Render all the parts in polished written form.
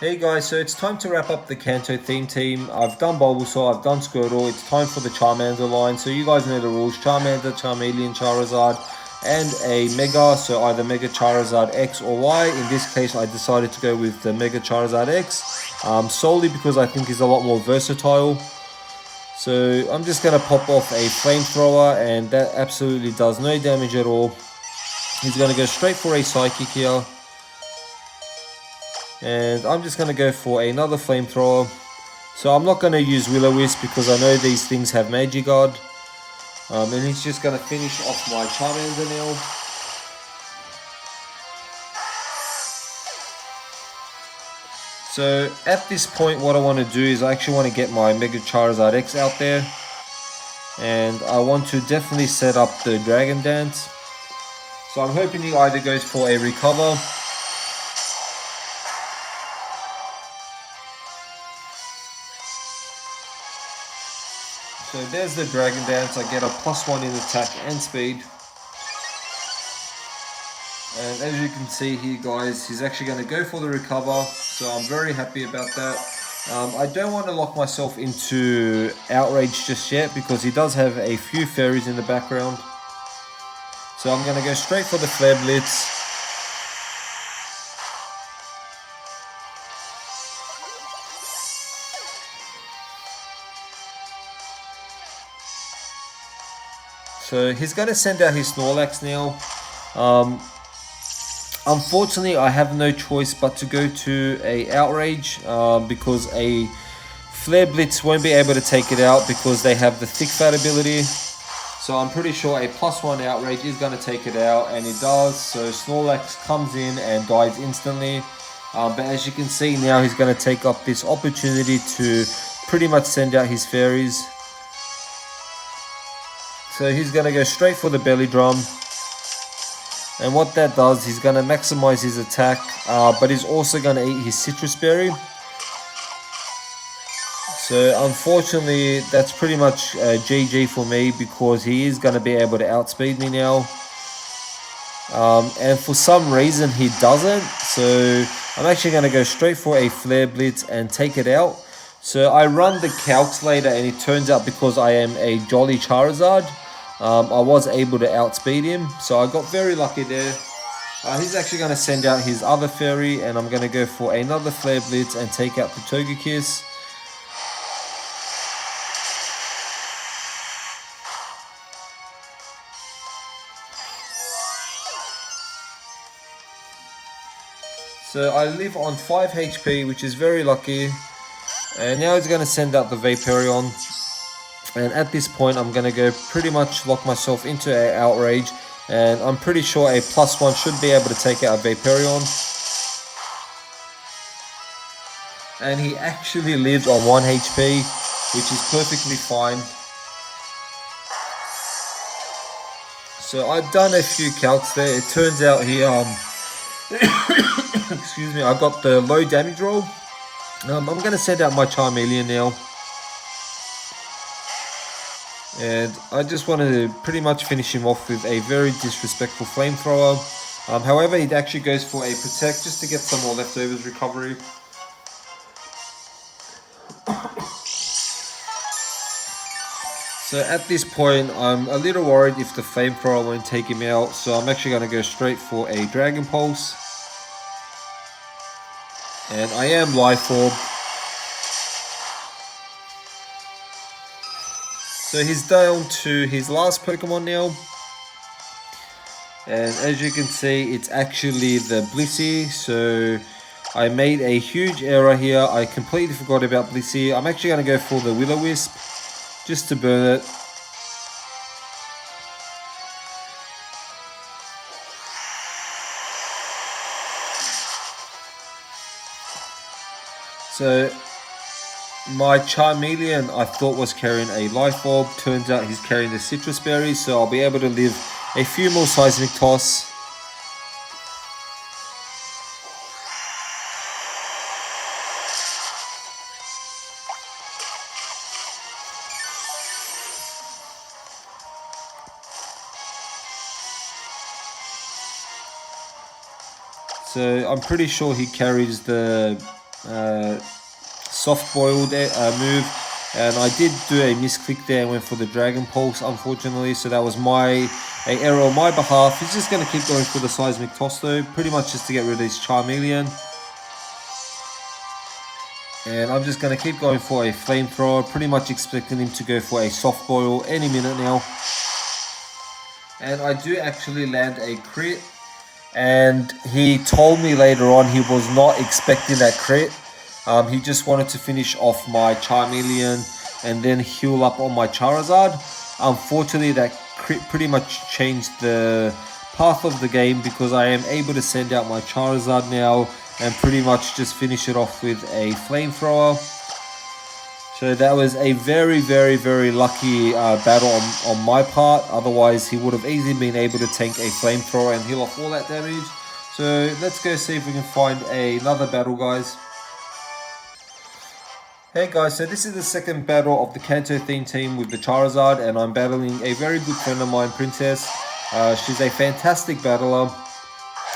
Hey guys, so it's time to wrap up the Kanto theme team. I've done Bulbasaur, I've done Squirtle, it's time for the Charmander line. So you guys know the rules: Charmander, Charmeleon, Charizard, and a Mega, so either Mega Charizard X or Y. In this case, I decided to go with the Mega Charizard X, solely because I think he's a lot more versatile. So I'm just going to pop off a Flamethrower, and that absolutely does no damage at all. He's going to go straight for a Psychic here. And I'm just going to go for another Flamethrower. So I'm not going to use Will-O-Wisp because I know these things have Magikarp. And he's just going to finish off my Charmander now. So at this point what I want to do is I actually want to get my Mega Charizard X out there. And I want to definitely set up the Dragon Dance. So I'm hoping he either goes for a Recover. So there's the Dragon Dance. I get a +1 in attack and speed. And as you can see here guys, he's actually going to go for the Recover. So I'm very happy about that. I don't want to lock myself into Outrage just yet because he does have a few fairies in the background. So I'm going to go straight for the Flare Blitz. So he's going to send out his Snorlax now. Unfortunately, I have no choice but to go to a Outrage because a Flare Blitz won't be able to take it out because they have the Thick Fat ability. So I'm pretty sure a +1 Outrage is going to take it out, and it does. So Snorlax comes in and dies instantly. But as you can see now, he's going to take up this opportunity to pretty much send out his fairies. So he's going to go straight for the Belly Drum. And what that does, he's going to maximize his attack, but he's also going to eat his Citrus Berry. So unfortunately, that's pretty much GG for me because he is going to be able to outspeed me now. And for some reason he doesn't, so I'm actually going to go straight for a Flare Blitz and take it out. So I run the calculator and it turns out because I am a Jolly Charizard, I was able to outspeed him, so I got very lucky there. He's actually going to send out his other fairy, and I'm going to go for another Flare Blitz and take out the Togekiss. So I live on 5 HP, which is very lucky. And now he's going to send out the Vaporeon. And at this point, I'm going to go pretty much lock myself into an Outrage. And I'm pretty sure a +1 should be able to take out a Vaporeon. And he actually lives on 1 HP, which is perfectly fine. So I've done a few calcs there. It turns out here, excuse me, I got the low damage roll. I'm going to send out my Charmeleon now. And I just wanted to pretty much finish him off with a very disrespectful Flamethrower. However, he actually goes for a Protect just to get some more leftovers recovery. So at this point, I'm a little worried if the Flamethrower won't take him out. So I'm actually going to go straight for a Dragon Pulse. And I am Life Orb. So he's down to his last Pokemon now. And as you can see, it's actually the Blissey. So I made a huge error here. I completely forgot about Blissey. I'm actually going to go for the Will-O-Wisp just to burn it. So my Charmeleon I thought was carrying a Life Orb. Turns out he's carrying the Citrus Berry, so I'll be able to live a few more Seismic Toss. So I'm pretty sure he carries the soft boiled move, and I did do a misclick there and went for the Dragon Pulse, unfortunately. So that was a error on my behalf. He's just going to keep going for the Seismic Toss though, pretty much just to get rid of this Charmeleon. And I'm just going to keep going for a Flamethrower, pretty much expecting him to go for a soft boil any minute now. And I do actually land a crit. And he told me later on he was not expecting that crit. He just wanted to finish off my Charmeleon and then heal up on my Charizard. Unfortunately, that crit pretty much changed the path of the game, because I am able to send out my Charizard now and pretty much just finish it off with a Flamethrower. So that was a very, very, very lucky battle on my part. Otherwise, he would have easily been able to tank a Flamethrower and heal off all that damage. So let's go see if we can find another battle, guys. Hey guys, so this is the second battle of the Kanto theme team with the Charizard, and I'm battling a very good friend of mine, Princess. She's a fantastic battler,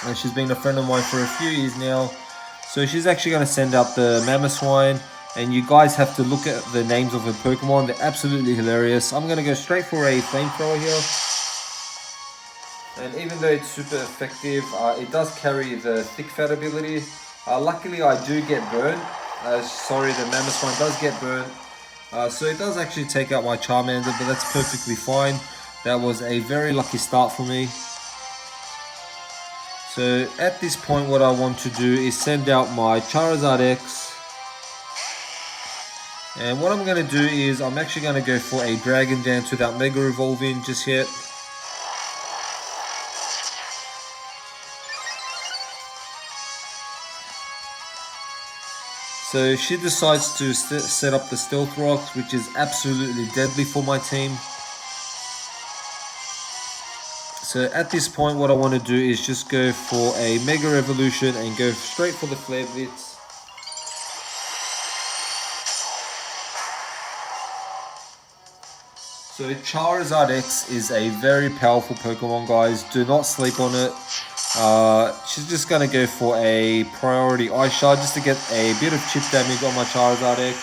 and she's been a friend of mine for a few years now. So she's actually going to send out the Mamoswine, and you guys have to look at the names of her Pokemon. They're absolutely hilarious. I'm going to go straight for a Flamethrower here. And even though it's super effective, it does carry the Thick Fat ability. Luckily, I do get burnt. Sorry, the Mamoswine does get burnt. So it does actually take out my Charmander, but that's perfectly fine. That was a very lucky start for me. So at this point, what I want to do is send out my Charizard X. And what I'm going to do is I'm actually going to go for a Dragon Dance without Mega Evolving just yet. So she decides to set up the Stealth Rocks, which is absolutely deadly for my team. So at this point, what I want to do is just go for a Mega Evolution and go straight for the Flare Blitz. So Charizard X is a very powerful Pokemon, guys. Do not sleep on it. She's just going to go for a priority Ice Shard just to get a bit of chip damage on my Charizard X.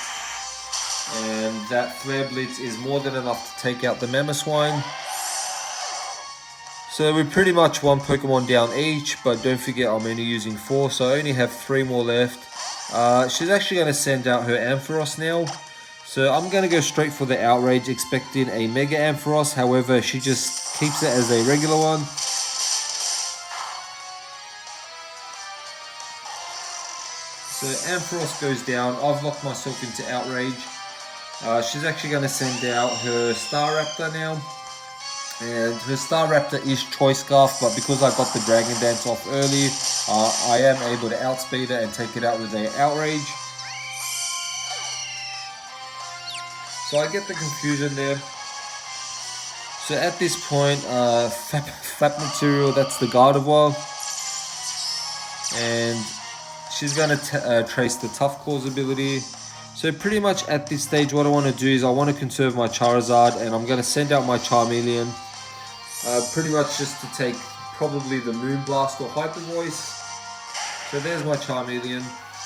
And that Flare Blitz is more than enough to take out the Mamoswine. So we pretty much one Pokemon down each, but don't forget I'm only using 4, so I only have 3 more left. She's actually going to send out her Ampharos now. So I'm going to go straight for the Outrage, expecting a Mega Ampharos. However, she just keeps it as a regular one. So Ampharos goes down. I've locked myself into Outrage. She's actually going to send out her Staraptor now. And her Staraptor is Choice Scarf, but because I got the Dragon Dance off early, I am able to outspeed her and take it out with a Outrage. So I get the confusion there. So at this point, Flap Material, that's the Gardevoir. And she's going to trace the Tough Claws ability. So pretty much at this stage, what I want to do is I want to conserve my Charizard, and I'm going to send out my Charmeleon. Pretty much just to take probably the Moonblast or Hyper Voice. So there's my Charmeleon.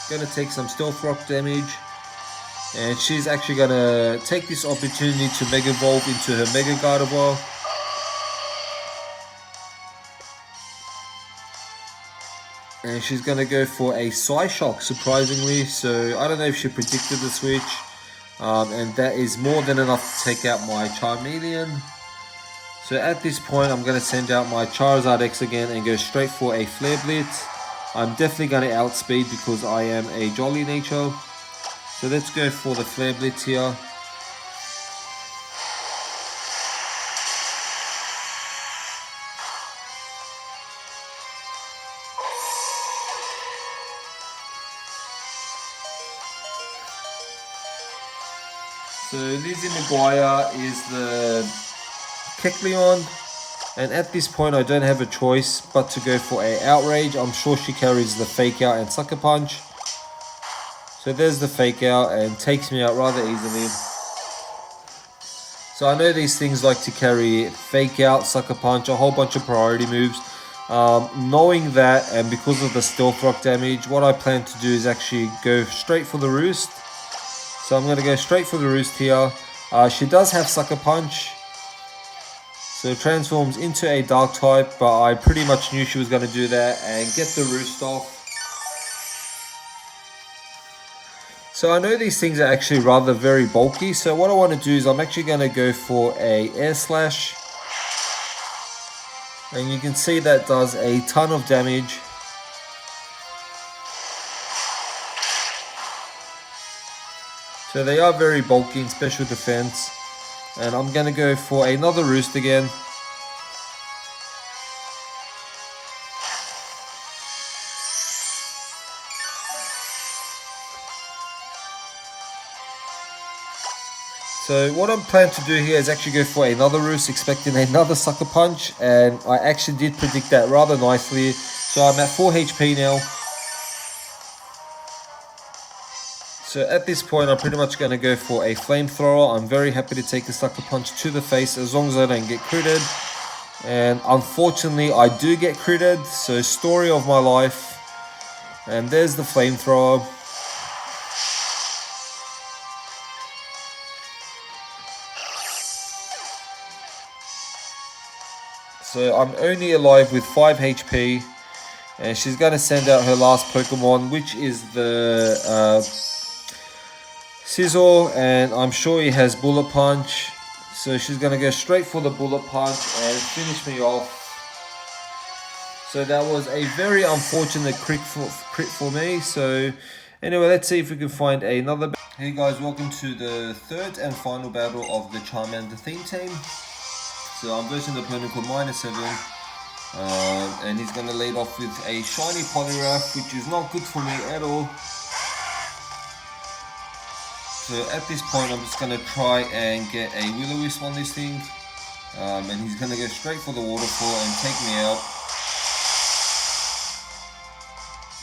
Going to take some Stealth Rock damage. And she's actually going to take this opportunity to Mega Evolve into her Mega Gardevoir. And she's going to go for a Psyshock, surprisingly. So I don't know if she predicted the switch. And that is more than enough to take out my Charmeleon. So at this point, I'm going to send out my Charizard X again and go straight for a Flare Blitz. I'm definitely going to outspeed because I am a jolly nature. So let's go for the Flare Blitz here. So Lizzie McGuire is the Kecleon, and at this point I don't have a choice but to go for a Outrage. I'm sure she carries the Fake Out and Sucker Punch. So there's the Fake Out and takes me out rather easily. So I know these things like to carry Fake Out, Sucker Punch, a whole bunch of priority moves. Knowing that, and because of the stealth rock damage, what I plan to do is actually go straight for the roost. So I'm going to go straight for the roost here. She does have Sucker Punch, so it transforms into a dark type, but I pretty much knew she was going to do that and get the roost off. So I know these things are actually rather very bulky, so what I want to do is I'm actually going to go for a air slash. And you can see that does a ton of damage. So they are very bulky in special defense. And I'm going to go for another roost again. So what I'm planning to do here is actually go for another roost, expecting another sucker punch, and I actually did predict that rather nicely. So I'm at 4 HP now. So at this point I'm pretty much going to go for a flamethrower. I'm very happy to take a sucker punch to the face as long as I don't get critted. And unfortunately I do get critted, so story of my life. And there's the flamethrower. So I'm only alive with 5 HP, and she's going to send out her last Pokemon, which is the Scizor, and I'm sure he has Bullet Punch. So she's going to go straight for the Bullet Punch and finish me off. So that was a very unfortunate crit for me. So anyway, let's see if we can find another. Hey guys, welcome to the third and final battle of the Charmander theme team. So I'm versing the opponent called -7, and he's going to lead off with a shiny Poliwrath, which is not good for me at all. So at this point I'm just going to try and get a Will-O-Wisp on this thing, and he's going to go straight for the waterfall and take me out.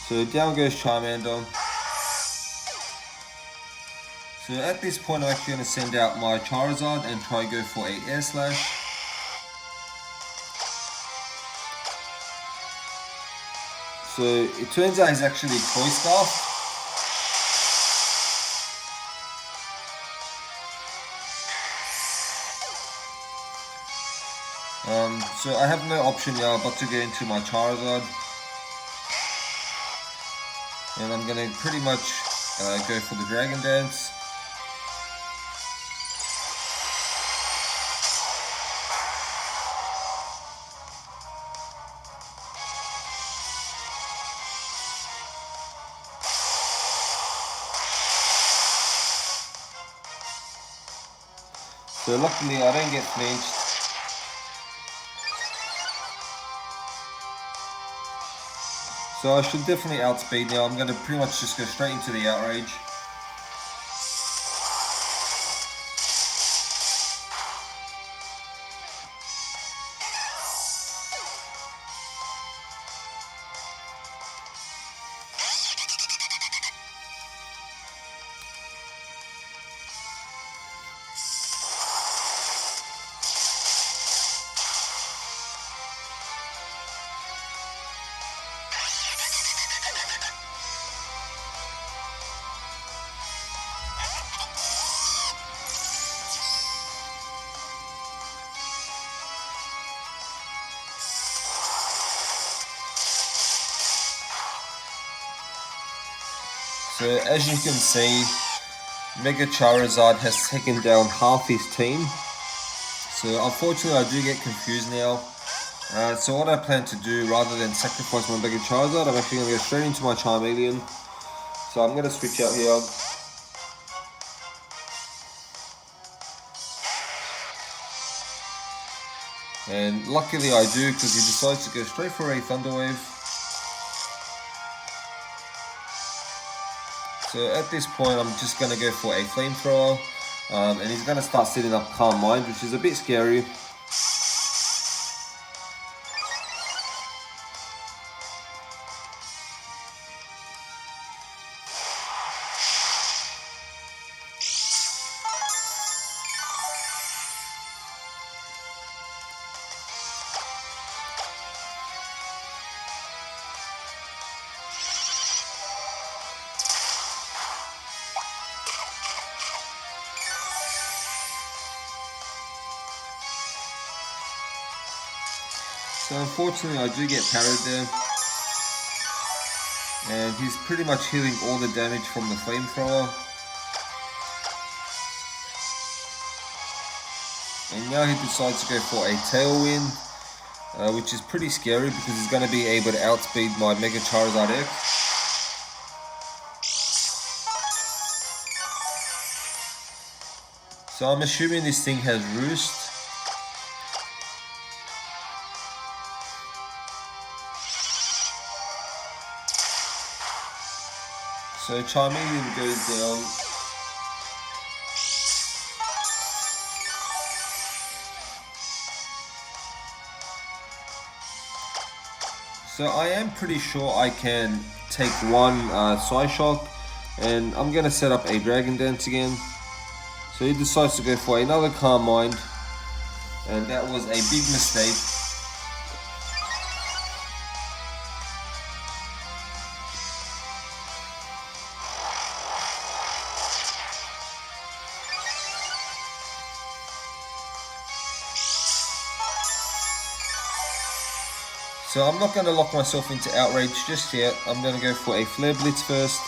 So down goes Charmander. So at this point I'm actually going to send out my Charizard and try go for a Air Slash. So it turns out he's actually Toy Scarf. So I have no option now but to go into my Charizard. And I'm going to pretty much go for the Dragon Dance. So luckily I don't get flinched. So I should definitely outspeed now. I'm going to pretty much just go straight into the Outrage. So as you can see, Mega Charizard has taken down half his team. So unfortunately I do get confused now. So what I plan to do, rather than sacrifice my Mega Charizard, I'm actually going to go straight into my Charmeleon. So I'm going to switch out here. And luckily I do, because he decides to go straight for a Thunder Wave. So at this point I'm just going to go for a Flamethrower, and he's going to start setting up Calm Mind, which is a bit scary. So unfortunately I do get parried there. And he's pretty much healing all the damage from the flamethrower. And now he decides to go for a tailwind, which is pretty scary because he's going to be able to outspeed my Mega Charizard X. So I'm assuming this thing has Roost. So Charmeleon goes down. So I am pretty sure I can take one Psyshock, and I'm going to set up a Dragon Dance again. So he decides to go for another Calm Mind, and that was a big mistake. So I'm not going to lock myself into Outrage just yet. I'm going to go for a Flare Blitz first.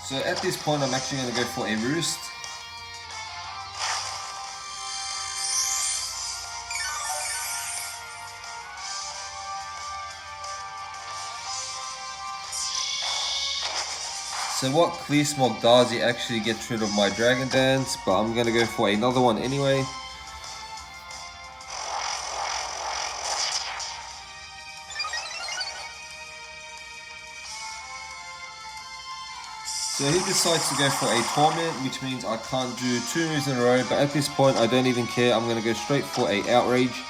So at this point I'm actually going to go for a Roost. So what Clear Smog does, it actually gets rid of my Dragon Dance, but I'm going to go for another one anyway. So he decides to go for a Torment, which means I can't do 2 moves in a row, but at this point I don't even care. I'm going to go straight for a Outrage.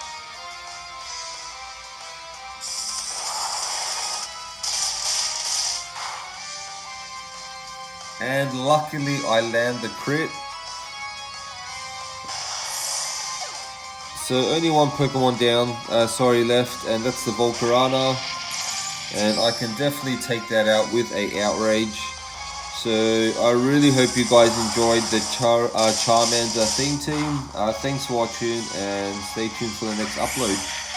And luckily I land the crit. So only one Pokemon down, left, and that's the Volcarona. And I can definitely take that out with a Outrage. So I really hope you guys enjoyed the Charmander theme team. Thanks for watching and stay tuned for the next upload.